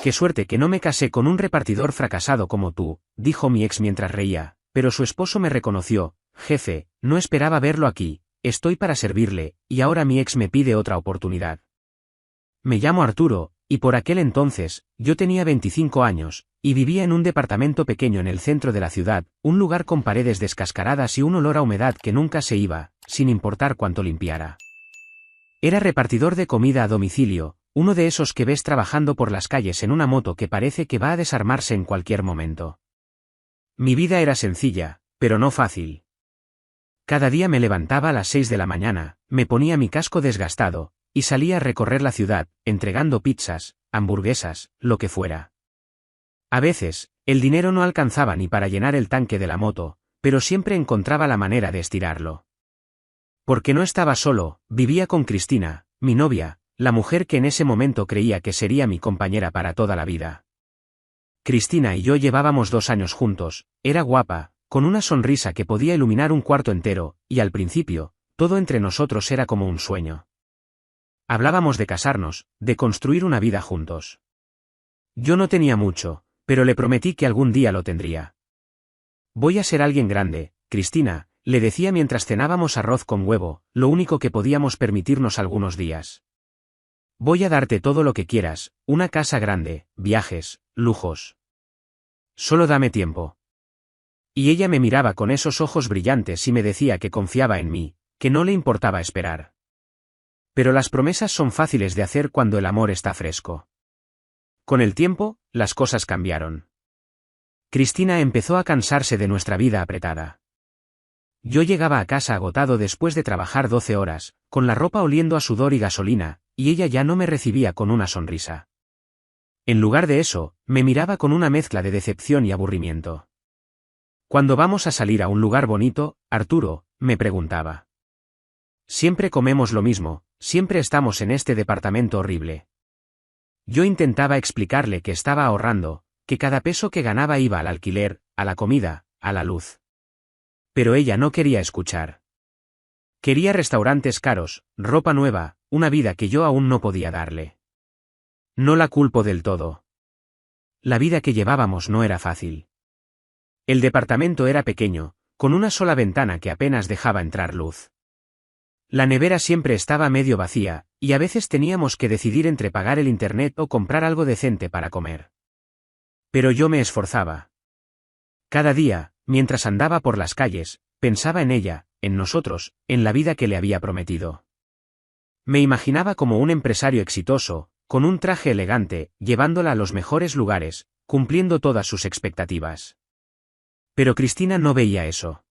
Qué suerte que no me casé con un repartidor fracasado como tú, dijo mi ex mientras reía, pero su esposo me reconoció. Jefe, no esperaba verlo aquí, estoy para servirle, y ahora mi ex me pide otra oportunidad. Me llamo Arturo, y por aquel entonces, yo tenía 25 años, y vivía en un departamento pequeño en el centro de la ciudad, un lugar con paredes descascaradas y un olor a humedad que nunca se iba, sin importar cuánto limpiara. Era repartidor de comida a domicilio, uno de esos que ves trabajando por las calles en una moto que parece que va a desarmarse en cualquier momento. Mi vida era sencilla, pero no fácil. Cada día me levantaba a las 6 de la mañana, me ponía mi casco desgastado, y salía a recorrer la ciudad, entregando pizzas, hamburguesas, lo que fuera. A veces, el dinero no alcanzaba ni para llenar el tanque de la moto, pero siempre encontraba la manera de estirarlo. Porque no estaba solo, vivía con Cristina, mi novia, la mujer que en ese momento creía que sería mi compañera para toda la vida. Cristina y yo llevábamos 2 años juntos, era guapa, con una sonrisa que podía iluminar un cuarto entero, y al principio, todo entre nosotros era como un sueño. Hablábamos de casarnos, de construir una vida juntos. Yo no tenía mucho, pero le prometí que algún día lo tendría. Voy a ser alguien grande, Cristina, le decía mientras cenábamos arroz con huevo, lo único que podíamos permitirnos algunos días. Voy a darte todo lo que quieras, una casa grande, viajes, lujos. Solo dame tiempo. Y ella me miraba con esos ojos brillantes y me decía que confiaba en mí, que no le importaba esperar. Pero las promesas son fáciles de hacer cuando el amor está fresco. Con el tiempo, las cosas cambiaron. Cristina empezó a cansarse de nuestra vida apretada. Yo llegaba a casa agotado después de trabajar 12 horas, con la ropa oliendo a sudor y gasolina, y ella ya no me recibía con una sonrisa. En lugar de eso, me miraba con una mezcla de decepción y aburrimiento. ¿Cuándo vamos a salir a un lugar bonito, Arturo?, me preguntaba. Siempre comemos lo mismo, siempre estamos en este departamento horrible. Yo intentaba explicarle que estaba ahorrando, que cada peso que ganaba iba al alquiler, a la comida, a la luz. Pero ella no quería escuchar. Quería restaurantes caros, ropa nueva, una vida que yo aún no podía darle. No la culpo del todo. La vida que llevábamos no era fácil. El departamento era pequeño, con una sola ventana que apenas dejaba entrar luz. La nevera siempre estaba medio vacía, y a veces teníamos que decidir entre pagar el internet o comprar algo decente para comer. Pero yo me esforzaba. Cada día, mientras andaba por las calles, pensaba en ella, en nosotros, en la vida que le había prometido. Me imaginaba como un empresario exitoso, con un traje elegante, llevándola a los mejores lugares, cumpliendo todas sus expectativas. Pero Cristina no veía eso.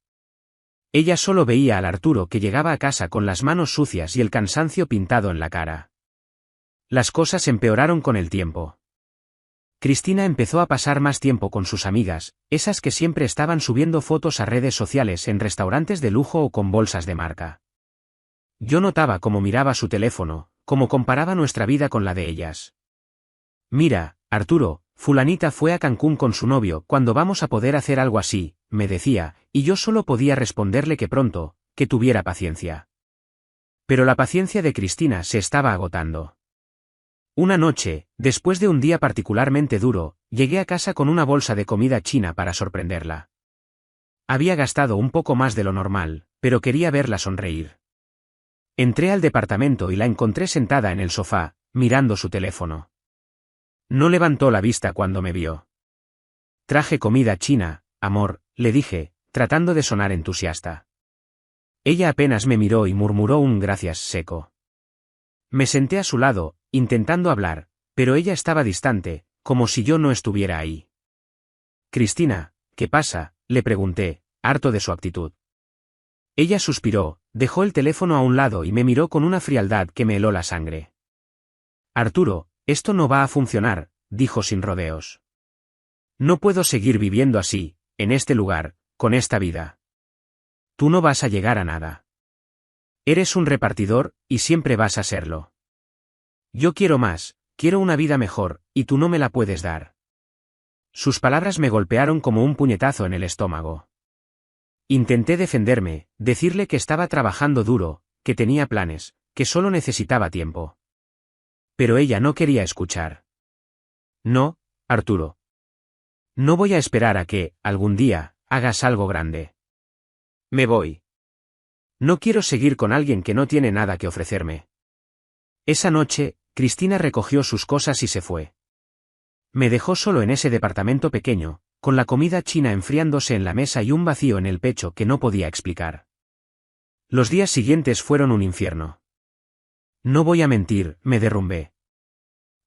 Ella solo veía al Arturo que llegaba a casa con las manos sucias y el cansancio pintado en la cara. Las cosas empeoraron con el tiempo. Cristina empezó a pasar más tiempo con sus amigas, esas que siempre estaban subiendo fotos a redes sociales en restaurantes de lujo o con bolsas de marca. Yo notaba cómo miraba su teléfono, cómo comparaba nuestra vida con la de ellas. Mira, Arturo, fulanita fue a Cancún con su novio, ¿cuándo vamos a poder hacer algo así?, me decía, y yo solo podía responderle que pronto, que tuviera paciencia. Pero la paciencia de Cristina se estaba agotando. Una noche, después de un día particularmente duro, llegué a casa con una bolsa de comida china para sorprenderla. Había gastado un poco más de lo normal, pero quería verla sonreír. Entré al departamento y la encontré sentada en el sofá, mirando su teléfono. No levantó la vista cuando me vio. Traje comida china, amor, le dije, tratando de sonar entusiasta. Ella apenas me miró y murmuró un gracias seco. Me senté a su lado, intentando hablar, pero ella estaba distante, como si yo no estuviera ahí. Cristina, ¿qué pasa?, le pregunté, harto de su actitud. Ella suspiró, dejó el teléfono a un lado y me miró con una frialdad que me heló la sangre. Arturo, esto no va a funcionar, dijo sin rodeos. No puedo seguir viviendo así, en este lugar, con esta vida. Tú no vas a llegar a nada. Eres un repartidor, y siempre vas a serlo. Yo quiero más, quiero una vida mejor, y tú no me la puedes dar. Sus palabras me golpearon como un puñetazo en el estómago. Intenté defenderme, decirle que estaba trabajando duro, que tenía planes, que solo necesitaba tiempo. Pero ella no quería escuchar. No, Arturo. No voy a esperar a que, algún día, hagas algo grande. Me voy. No quiero seguir con alguien que no tiene nada que ofrecerme. Esa noche, Cristina recogió sus cosas y se fue. Me dejó solo en ese departamento pequeño, con la comida china enfriándose en la mesa y un vacío en el pecho que no podía explicar. Los días siguientes fueron un infierno. No voy a mentir, me derrumbé.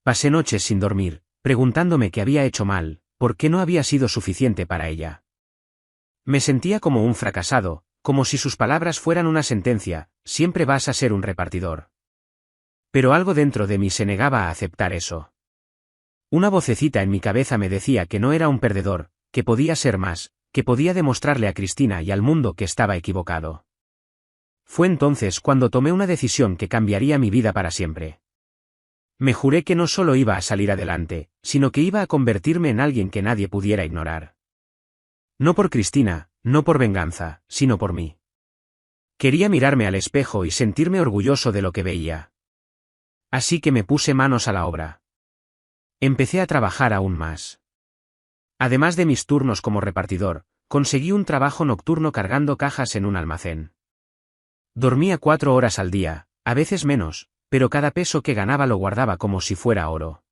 Pasé noches sin dormir, preguntándome qué había hecho mal, por qué no había sido suficiente para ella. Me sentía como un fracasado, como si sus palabras fueran una sentencia, siempre vas a ser un repartidor. Pero algo dentro de mí se negaba a aceptar eso. Una vocecita en mi cabeza me decía que no era un perdedor, que podía ser más, que podía demostrarle a Cristina y al mundo que estaba equivocado. Fue entonces cuando tomé una decisión que cambiaría mi vida para siempre. Me juré que no solo iba a salir adelante, sino que iba a convertirme en alguien que nadie pudiera ignorar. No por Cristina, no por venganza, sino por mí. Quería mirarme al espejo y sentirme orgulloso de lo que veía. Así que me puse manos a la obra. Empecé a trabajar aún más. Además de mis turnos como repartidor, conseguí un trabajo nocturno cargando cajas en un almacén. Dormía 4 horas al día, a veces menos, pero cada peso que ganaba lo guardaba como si fuera oro.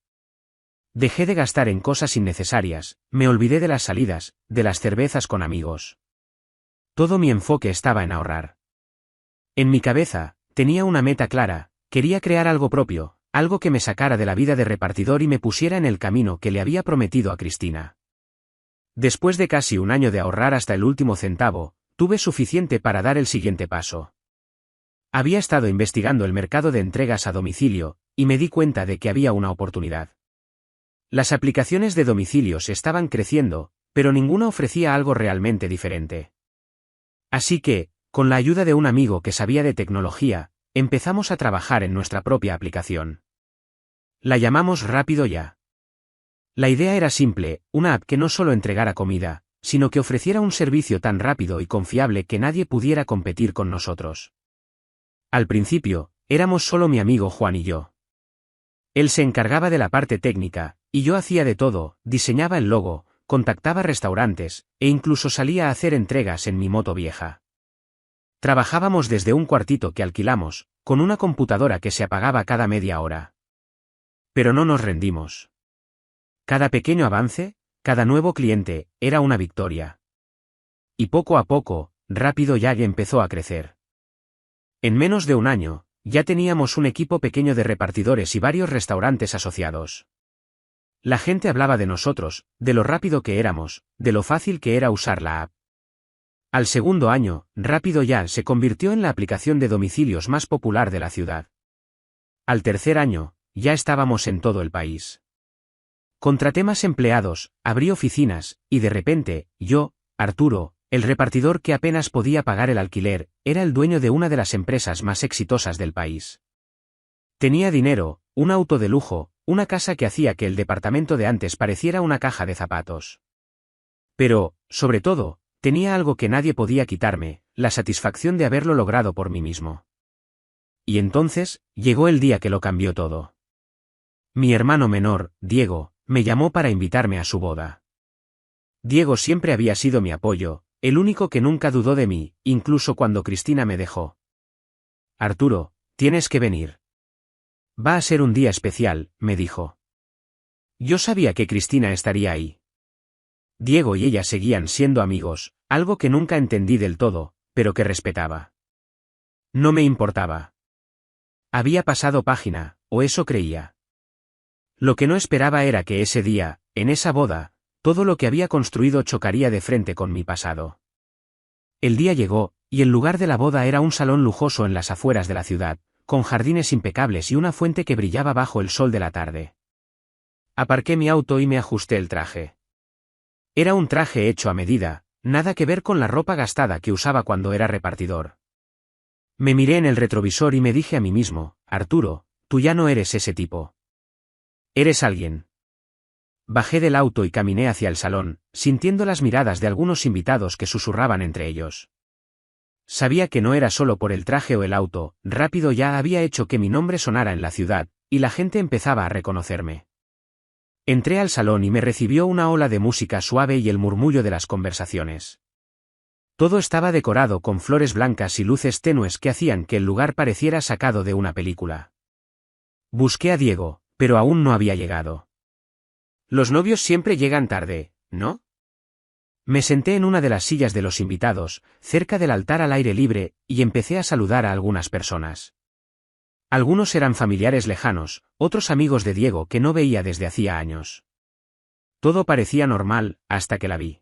Dejé de gastar en cosas innecesarias, me olvidé de las salidas, de las cervezas con amigos. Todo mi enfoque estaba en ahorrar. En mi cabeza, tenía una meta clara, quería crear algo propio, algo que me sacara de la vida de repartidor y me pusiera en el camino que le había prometido a Cristina. Después de casi un año de ahorrar hasta el último centavo, tuve suficiente para dar el siguiente paso. Había estado investigando el mercado de entregas a domicilio, y me di cuenta de que había una oportunidad. Las aplicaciones de domicilios estaban creciendo, pero ninguna ofrecía algo realmente diferente. Así que, con la ayuda de un amigo que sabía de tecnología, empezamos a trabajar en nuestra propia aplicación. La llamamos Rápido Ya. La idea era simple, una app que no solo entregara comida, sino que ofreciera un servicio tan rápido y confiable que nadie pudiera competir con nosotros. Al principio, éramos solo mi amigo Juan y yo. Él se encargaba de la parte técnica, y yo hacía de todo, diseñaba el logo, contactaba restaurantes, e incluso salía a hacer entregas en mi moto vieja. Trabajábamos desde un cuartito que alquilamos, con una computadora que se apagaba cada media hora. Pero no nos rendimos. Cada pequeño avance, cada nuevo cliente, era una victoria. Y poco a poco, Rápido Ya empezó a crecer. En menos de un año, ya teníamos un equipo pequeño de repartidores y varios restaurantes asociados. La gente hablaba de nosotros, de lo rápido que éramos, de lo fácil que era usar la app. Al segundo año, Rápido Ya se convirtió en la aplicación de domicilios más popular de la ciudad. Al tercer año, ya estábamos en todo el país. Contraté más empleados, abrí oficinas, y de repente, yo, Arturo, el repartidor que apenas podía pagar el alquiler, era el dueño de una de las empresas más exitosas del país. Tenía dinero, un auto de lujo, una casa que hacía que el departamento de antes pareciera una caja de zapatos. Pero, sobre todo, tenía algo que nadie podía quitarme, la satisfacción de haberlo logrado por mí mismo. Y entonces, llegó el día que lo cambió todo. Mi hermano menor, Diego, me llamó para invitarme a su boda. Diego siempre había sido mi apoyo, el único que nunca dudó de mí, incluso cuando Cristina me dejó. Arturo, tienes que venir. Va a ser un día especial, me dijo. Yo sabía que Cristina estaría ahí. Diego y ella seguían siendo amigos, algo que nunca entendí del todo, pero que respetaba. No me importaba. Había pasado página, o eso creía. Lo que no esperaba era que ese día, en esa boda, todo lo que había construido chocaría de frente con mi pasado. El día llegó, y el lugar de la boda era un salón lujoso en las afueras de la ciudad, con jardines impecables y una fuente que brillaba bajo el sol de la tarde. Aparqué mi auto y me ajusté el traje. Era un traje hecho a medida, nada que ver con la ropa gastada que usaba cuando era repartidor. Me miré en el retrovisor y me dije a mí mismo, Arturo, tú ya no eres ese tipo. Eres alguien. Bajé del auto y caminé hacia el salón, sintiendo las miradas de algunos invitados que susurraban entre ellos. Sabía que no era solo por el traje o el auto, Rápido Ya había hecho que mi nombre sonara en la ciudad, y la gente empezaba a reconocerme. Entré al salón y me recibió una ola de música suave y el murmullo de las conversaciones. Todo estaba decorado con flores blancas y luces tenues que hacían que el lugar pareciera sacado de una película. Busqué a Diego, pero aún no había llegado. Los novios siempre llegan tarde, ¿no? Me senté en una de las sillas de los invitados, cerca del altar al aire libre, y empecé a saludar a algunas personas. Algunos eran familiares lejanos, otros amigos de Diego que no veía desde hacía años. Todo parecía normal, hasta que la vi.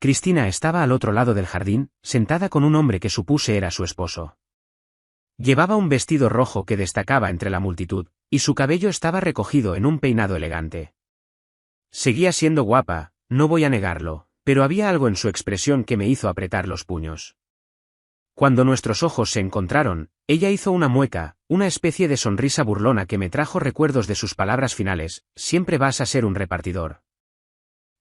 Cristina estaba al otro lado del jardín, sentada con un hombre que supuse era su esposo. Llevaba un vestido rojo que destacaba entre la multitud, y su cabello estaba recogido en un peinado elegante. Seguía siendo guapa, no voy a negarlo, pero había algo en su expresión que me hizo apretar los puños. Cuando nuestros ojos se encontraron, ella hizo una mueca, una especie de sonrisa burlona que me trajo recuerdos de sus palabras finales: siempre vas a ser un repartidor.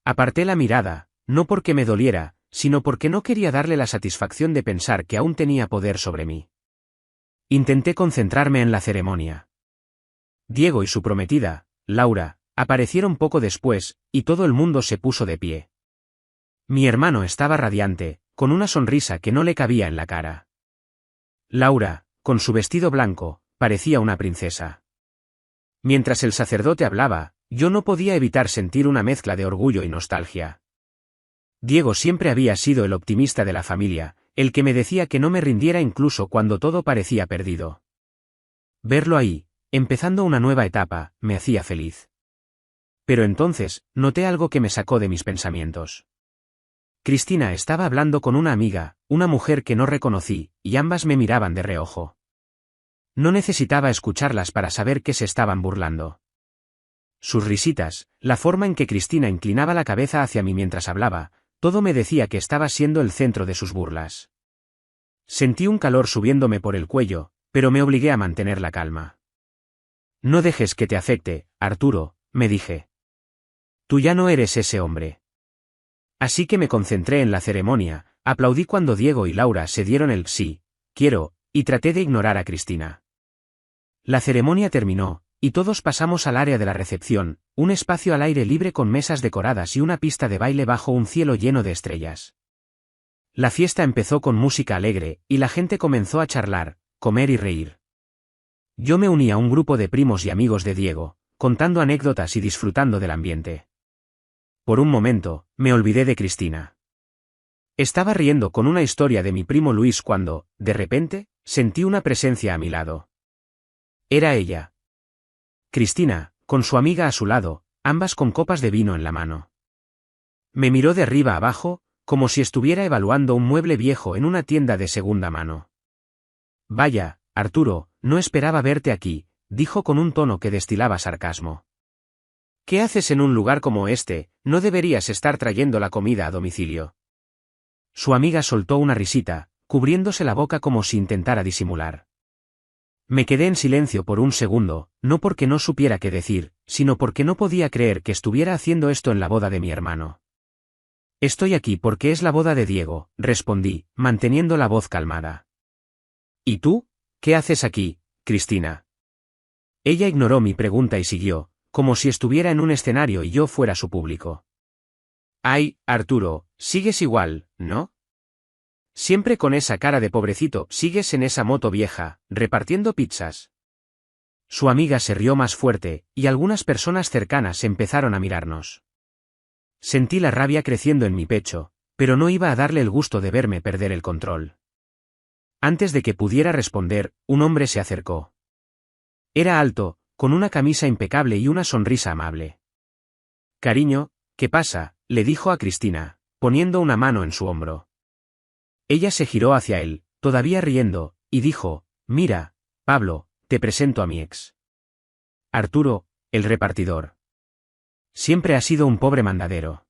Aparté la mirada, no porque me doliera, sino porque no quería darle la satisfacción de pensar que aún tenía poder sobre mí. Intenté concentrarme en la ceremonia. Diego y su prometida, Laura, aparecieron poco después, y todo el mundo se puso de pie. Mi hermano estaba radiante, con una sonrisa que no le cabía en la cara. Laura, con su vestido blanco, parecía una princesa. Mientras el sacerdote hablaba, yo no podía evitar sentir una mezcla de orgullo y nostalgia. Diego siempre había sido el optimista de la familia, el que me decía que no me rindiera incluso cuando todo parecía perdido. Verlo ahí, empezando una nueva etapa, me hacía feliz. Pero entonces, noté algo que me sacó de mis pensamientos. Cristina estaba hablando con una amiga, una mujer que no reconocí, y ambas me miraban de reojo. No necesitaba escucharlas para saber que se estaban burlando. Sus risitas, la forma en que Cristina inclinaba la cabeza hacia mí mientras hablaba, todo me decía que estaba siendo el centro de sus burlas. Sentí un calor subiéndome por el cuello, pero me obligué a mantener la calma. No dejes que te afecte, Arturo, me dije. Tú ya no eres ese hombre. Así que me concentré en la ceremonia, aplaudí cuando Diego y Laura se dieron el sí, quiero, y traté de ignorar a Cristina. La ceremonia terminó, y todos pasamos al área de la recepción, un espacio al aire libre con mesas decoradas y una pista de baile bajo un cielo lleno de estrellas. La fiesta empezó con música alegre, y la gente comenzó a charlar, comer y reír. Yo me uní a un grupo de primos y amigos de Diego, contando anécdotas y disfrutando del ambiente. Por un momento, me olvidé de Cristina. Estaba riendo con una historia de mi primo Luis cuando, de repente, sentí una presencia a mi lado. Era ella. Cristina, con su amiga a su lado, ambas con copas de vino en la mano. Me miró de arriba a abajo, como si estuviera evaluando un mueble viejo en una tienda de segunda mano. Vaya, Arturo, no esperaba verte aquí, dijo con un tono que destilaba sarcasmo. ¿Qué haces en un lugar como este? No deberías estar trayendo la comida a domicilio. Su amiga soltó una risita, cubriéndose la boca como si intentara disimular. Me quedé en silencio por un segundo, no porque no supiera qué decir, sino porque no podía creer que estuviera haciendo esto en la boda de mi hermano. Estoy aquí porque es la boda de Diego, respondí, manteniendo la voz calmada. ¿Y tú? ¿Qué haces aquí, Cristina? Ella ignoró mi pregunta y siguió, como si estuviera en un escenario y yo fuera su público. Ay, Arturo, sigues igual, ¿no? Siempre con esa cara de pobrecito, sigues en esa moto vieja, repartiendo pizzas. Su amiga se rió más fuerte, y algunas personas cercanas empezaron a mirarnos. Sentí la rabia creciendo en mi pecho, pero no iba a darle el gusto de verme perder el control. Antes de que pudiera responder, un hombre se acercó. Era alto, con una camisa impecable y una sonrisa amable. Cariño, ¿qué pasa?, le dijo a Cristina, poniendo una mano en su hombro. Ella se giró hacia él, todavía riendo, y dijo, mira, Pablo, te presento a mi ex. Arturo, el repartidor. Siempre ha sido un pobre mandadero.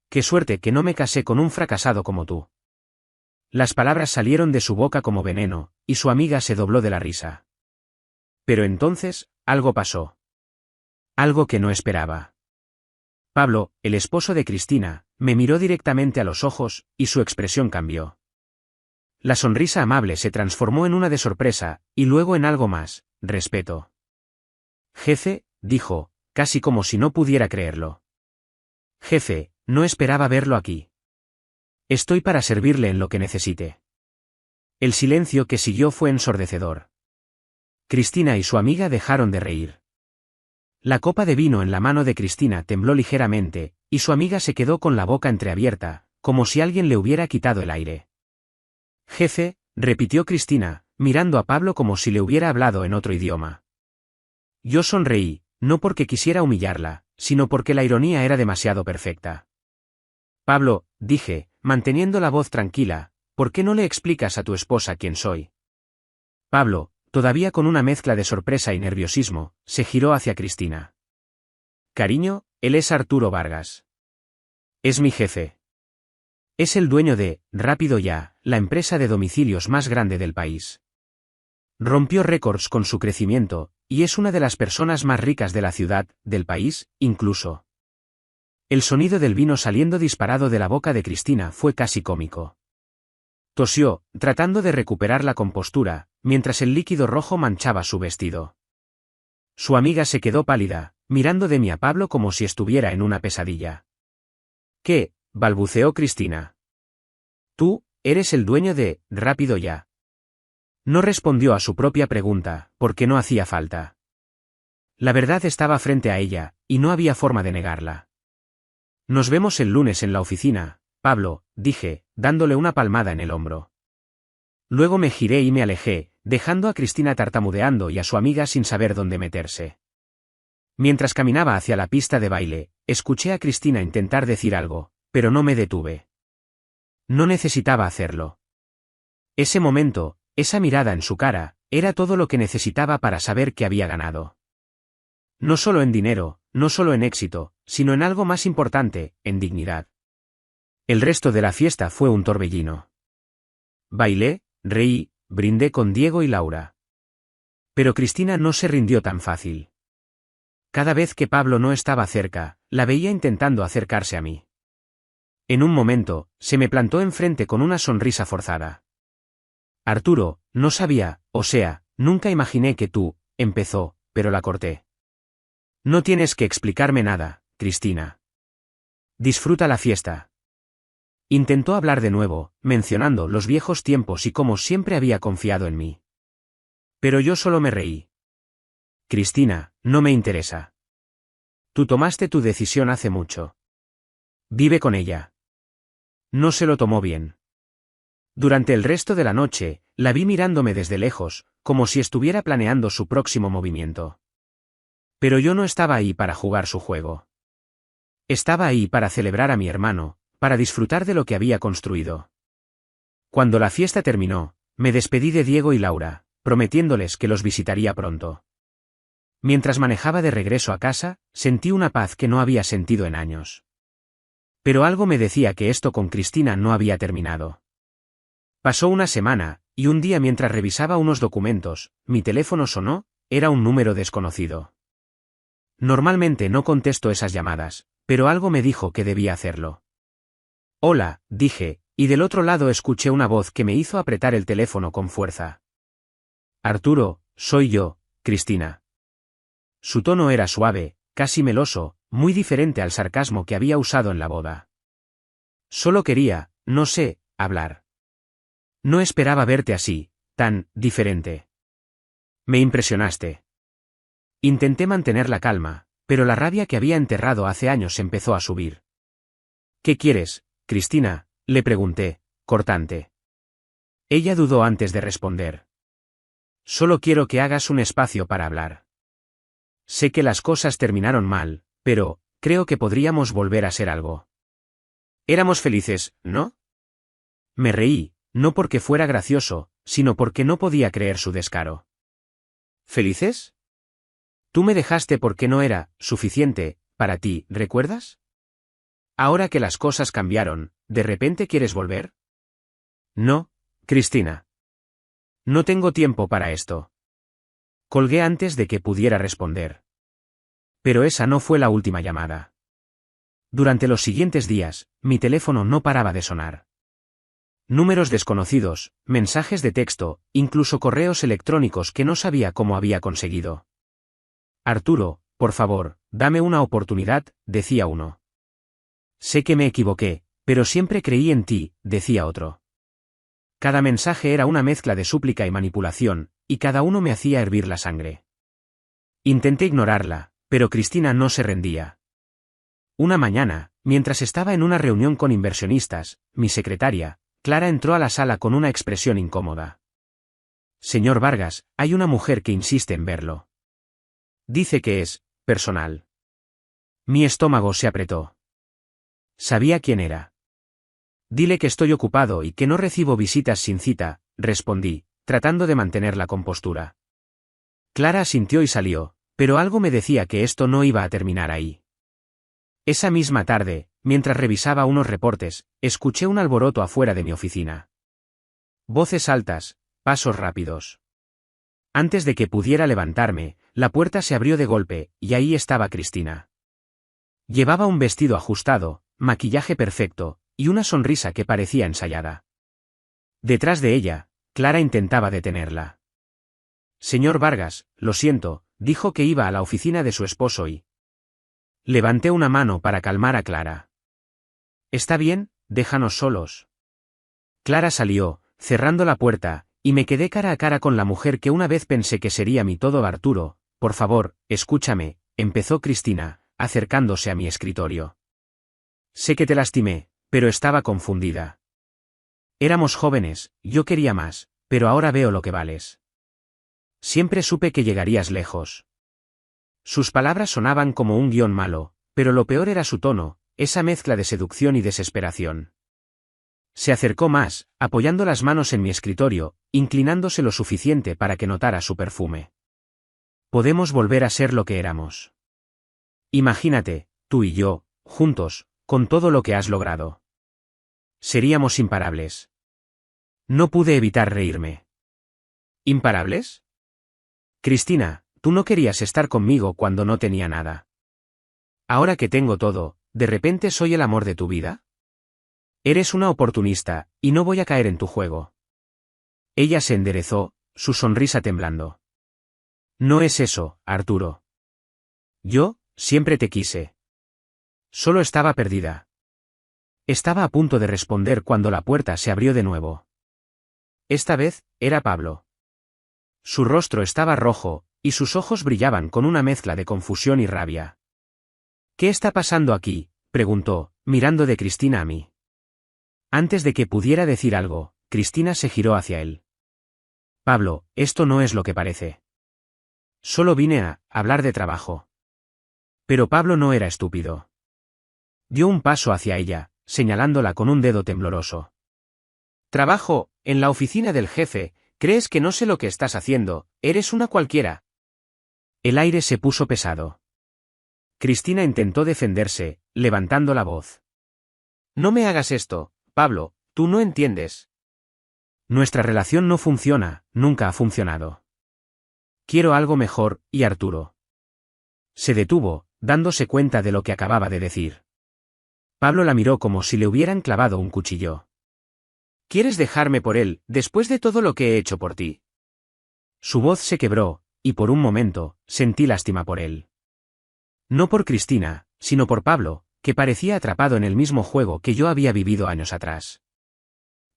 Qué suerte que no me casé con un fracasado como tú. Las palabras salieron de su boca como veneno, y su amiga se dobló de la risa. Pero entonces, algo pasó. Algo que no esperaba. Pablo, el esposo de Cristina, me miró directamente a los ojos, y su expresión cambió. La sonrisa amable se transformó en una de sorpresa, y luego en algo más, respeto. Jefe, dijo, casi como si no pudiera creerlo. Jefe, no esperaba verlo aquí. Estoy para servirle en lo que necesite. El silencio que siguió fue ensordecedor. Cristina y su amiga dejaron de reír. La copa de vino en la mano de Cristina tembló ligeramente, y su amiga se quedó con la boca entreabierta, como si alguien le hubiera quitado el aire. Jefe, repitió Cristina, mirando a Pablo como si le hubiera hablado en otro idioma. Yo sonreí, no porque quisiera humillarla, sino porque la ironía era demasiado perfecta. Pablo, dije, manteniendo la voz tranquila, ¿por qué no le explicas a tu esposa quién soy? Pablo, todavía con una mezcla de sorpresa y nerviosismo, se giró hacia Cristina. Cariño, él es Arturo Vargas. Es mi jefe. Es el dueño de Rápido Ya, la empresa de domicilios más grande del país. Rompió récords con su crecimiento, y es una de las personas más ricas de la ciudad, del país, incluso. El sonido del vino saliendo disparado de la boca de Cristina fue casi cómico. Tosió, tratando de recuperar la compostura, mientras el líquido rojo manchaba su vestido. Su amiga se quedó pálida, mirando de mí a Pablo como si estuviera en una pesadilla. ¿Qué? Balbuceó Cristina. Tú, eres el dueño de Rápido Ya. No respondió a su propia pregunta, porque no hacía falta. La verdad estaba frente a ella, y no había forma de negarla. Nos vemos el lunes en la oficina, Pablo, dije, dándole una palmada en el hombro. Luego me giré y me alejé, dejando a Cristina tartamudeando y a su amiga sin saber dónde meterse. Mientras caminaba hacia la pista de baile, escuché a Cristina intentar decir algo, pero no me detuve. No necesitaba hacerlo. Ese momento, esa mirada en su cara, era todo lo que necesitaba para saber que había ganado. No solo en dinero, no solo en éxito, sino en algo más importante, en dignidad. El resto de la fiesta fue un torbellino. Bailé, reí, brindé con Diego y Laura. Pero Cristina no se rindió tan fácil. Cada vez que Pablo no estaba cerca, la veía intentando acercarse a mí. En un momento, se me plantó enfrente con una sonrisa forzada. Arturo, no sabía, o sea, nunca imaginé que tú, empezó, pero la corté. No tienes que explicarme nada, Cristina. Disfruta la fiesta. Intentó hablar de nuevo, mencionando los viejos tiempos y cómo siempre había confiado en mí. Pero yo solo me reí. Cristina, no me interesa. Tú tomaste tu decisión hace mucho. Vive con ella. No se lo tomó bien. Durante el resto de la noche, la vi mirándome desde lejos, como si estuviera planeando su próximo movimiento. Pero yo no estaba ahí para jugar su juego. Estaba ahí para celebrar a mi hermano, para disfrutar de lo que había construido. Cuando la fiesta terminó, me despedí de Diego y Laura, prometiéndoles que los visitaría pronto. Mientras manejaba de regreso a casa, sentí una paz que no había sentido en años. Pero algo me decía que esto con Cristina no había terminado. Pasó una semana, y un día mientras revisaba unos documentos, mi teléfono sonó, era un número desconocido. Normalmente no contesto esas llamadas, pero algo me dijo que debía hacerlo. Hola, dije, y del otro lado escuché una voz que me hizo apretar el teléfono con fuerza. Arturo, soy yo, Cristina. Su tono era suave, casi meloso, muy diferente al sarcasmo que había usado en la boda. Solo quería, no sé, hablar. No esperaba verte así, tan diferente. Me impresionaste. Intenté mantener la calma, pero la rabia que había enterrado hace años empezó a subir. ¿Qué quieres, Cristina?, le pregunté, cortante. Ella dudó antes de responder. Solo quiero que hagas un espacio para hablar. Sé que las cosas terminaron mal, pero creo que podríamos volver a ser algo. Éramos felices, ¿no? Me reí, no porque fuera gracioso, sino porque no podía creer su descaro. ¿Felices? Tú me dejaste porque no era suficiente para ti, ¿recuerdas? Ahora que las cosas cambiaron, ¿de repente quieres volver? No, Cristina. No tengo tiempo para esto. Colgué antes de que pudiera responder. Pero esa no fue la última llamada. Durante los siguientes días, mi teléfono no paraba de sonar. Números desconocidos, mensajes de texto, incluso correos electrónicos que no sabía cómo había conseguido. Arturo, por favor, dame una oportunidad, decía uno. Sé que me equivoqué, pero siempre creí en ti, decía otro. Cada mensaje era una mezcla de súplica y manipulación, y cada uno me hacía hervir la sangre. Intenté ignorarla, pero Cristina no se rendía. Una mañana, mientras estaba en una reunión con inversionistas, mi secretaria, Clara, entró a la sala con una expresión incómoda. Señor Vargas, hay una mujer que insiste en verlo. Dice que es personal. Mi estómago se apretó. Sabía quién era. Dile que estoy ocupado y que no recibo visitas sin cita, respondí, tratando de mantener la compostura. Clara asintió y salió, pero algo me decía que esto no iba a terminar ahí. Esa misma tarde, mientras revisaba unos reportes, escuché un alboroto afuera de mi oficina. Voces altas, pasos rápidos. Antes de que pudiera levantarme, la puerta se abrió de golpe, y ahí estaba Cristina. Llevaba un vestido ajustado, maquillaje perfecto, y una sonrisa que parecía ensayada. Detrás de ella, Clara intentaba detenerla. Señor Vargas, lo siento, dijo que iba a la oficina de su esposo y... Levanté una mano para calmar a Clara. Está bien, déjanos solos. Clara salió, cerrando la puerta, y me quedé cara a cara con la mujer que una vez pensé que sería mi todo. Arturo, por favor, escúchame, empezó Cristina, acercándose a mi escritorio. Sé que te lastimé, pero estaba confundida. Éramos jóvenes, yo quería más, pero ahora veo lo que vales. Siempre supe que llegarías lejos. Sus palabras sonaban como un guión malo, pero lo peor era su tono, esa mezcla de seducción y desesperación. Se acercó más, apoyando las manos en mi escritorio, inclinándose lo suficiente para que notara su perfume. Podemos volver a ser lo que éramos. Imagínate, tú y yo, juntos, con todo lo que has logrado. Seríamos imparables. No pude evitar reírme. ¿Imparables? Cristina, tú no querías estar conmigo cuando no tenía nada. Ahora que tengo todo, ¿de repente soy el amor de tu vida? Eres una oportunista, y no voy a caer en tu juego. Ella se enderezó, su sonrisa temblando. No es eso, Arturo. Yo, siempre te quise. Solo estaba perdida. Estaba a punto de responder cuando la puerta se abrió de nuevo. Esta vez, era Pablo. Su rostro estaba rojo, y sus ojos brillaban con una mezcla de confusión y rabia. ¿Qué está pasando aquí?, preguntó, mirando de Cristina a mí. Antes de que pudiera decir algo, Cristina se giró hacia él. Pablo, esto no es lo que parece. Solo vine a hablar de trabajo. Pero Pablo no era estúpido. Dio un paso hacia ella, señalándola con un dedo tembloroso. Trabajo, en la oficina del jefe, crees que no sé lo que estás haciendo, eres una cualquiera. El aire se puso pesado. Cristina intentó defenderse, levantando la voz. No me hagas esto, Pablo, tú no entiendes. Nuestra relación no funciona, nunca ha funcionado. Quiero algo mejor, y Arturo. Se detuvo, dándose cuenta de lo que acababa de decir. Pablo la miró como si le hubieran clavado un cuchillo. ¿Quieres dejarme por él, después de todo lo que he hecho por ti? Su voz se quebró, y por un momento, sentí lástima por él. No por Cristina, sino por Pablo, que parecía atrapado en el mismo juego que yo había vivido años atrás.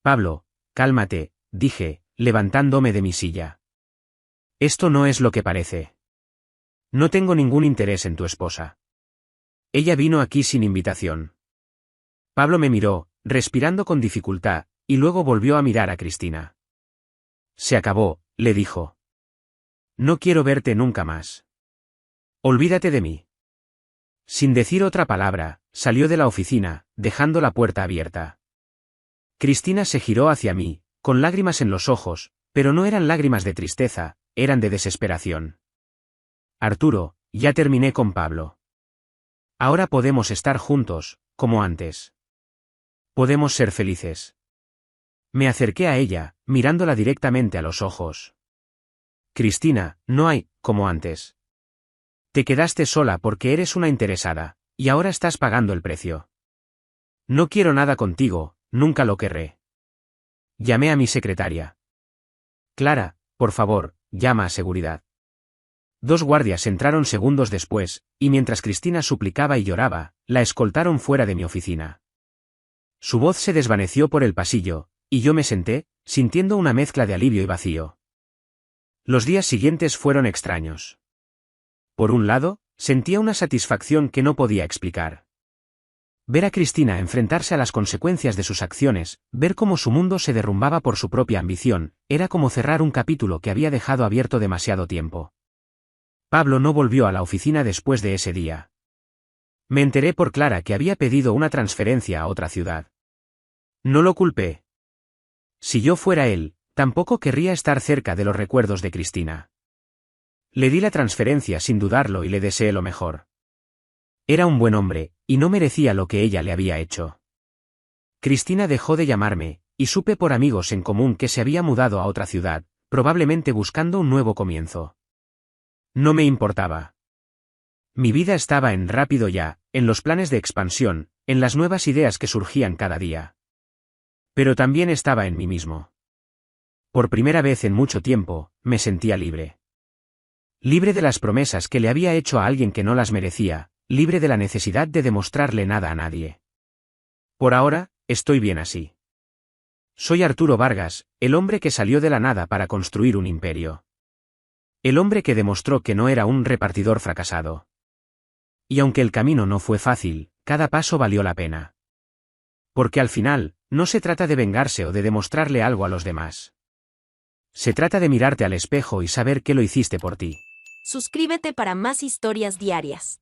Pablo, cálmate, dije, levantándome de mi silla. Esto no es lo que parece. No tengo ningún interés en tu esposa. Ella vino aquí sin invitación. Pablo me miró, respirando con dificultad, y luego volvió a mirar a Cristina. Se acabó, le dijo. No quiero verte nunca más. Olvídate de mí. Sin decir otra palabra, salió de la oficina, dejando la puerta abierta. Cristina se giró hacia mí, con lágrimas en los ojos, pero no eran lágrimas de tristeza, eran de desesperación. Arturo, ya terminé con Pablo. Ahora podemos estar juntos, como antes. Podemos ser felices. Me acerqué a ella, mirándola directamente a los ojos. Cristina, no hay, como antes. Te quedaste sola porque eres una interesada, y ahora estás pagando el precio. No quiero nada contigo, nunca lo querré. Llamé a mi secretaria. Clara, por favor, llama a seguridad. 2 guardias entraron segundos después, y mientras Cristina suplicaba y lloraba, la escoltaron fuera de mi oficina. Su voz se desvaneció por el pasillo, y yo me senté, sintiendo una mezcla de alivio y vacío. Los días siguientes fueron extraños. Por un lado, sentía una satisfacción que no podía explicar. Ver a Cristina enfrentarse a las consecuencias de sus acciones, ver cómo su mundo se derrumbaba por su propia ambición, era como cerrar un capítulo que había dejado abierto demasiado tiempo. Pablo no volvió a la oficina después de ese día. Me enteré por Clara que había pedido una transferencia a otra ciudad. No lo culpé. Si yo fuera él, tampoco querría estar cerca de los recuerdos de Cristina. Le di la transferencia sin dudarlo y le deseé lo mejor. Era un buen hombre, y no merecía lo que ella le había hecho. Cristina dejó de llamarme, y supe por amigos en común que se había mudado a otra ciudad, probablemente buscando un nuevo comienzo. No me importaba. Mi vida estaba en rápido ya, en los planes de expansión, en las nuevas ideas que surgían cada día. Pero también estaba en mí mismo. Por primera vez en mucho tiempo, me sentía libre. Libre de las promesas que le había hecho a alguien que no las merecía, libre de la necesidad de demostrarle nada a nadie. Por ahora, estoy bien así. Soy Arturo Vargas, el hombre que salió de la nada para construir un imperio. El hombre que demostró que no era un repartidor fracasado. Y aunque el camino no fue fácil, cada paso valió la pena. Porque al final, no se trata de vengarse o de demostrarle algo a los demás. Se trata de mirarte al espejo y saber que lo hiciste por ti. Suscríbete para más historias diarias.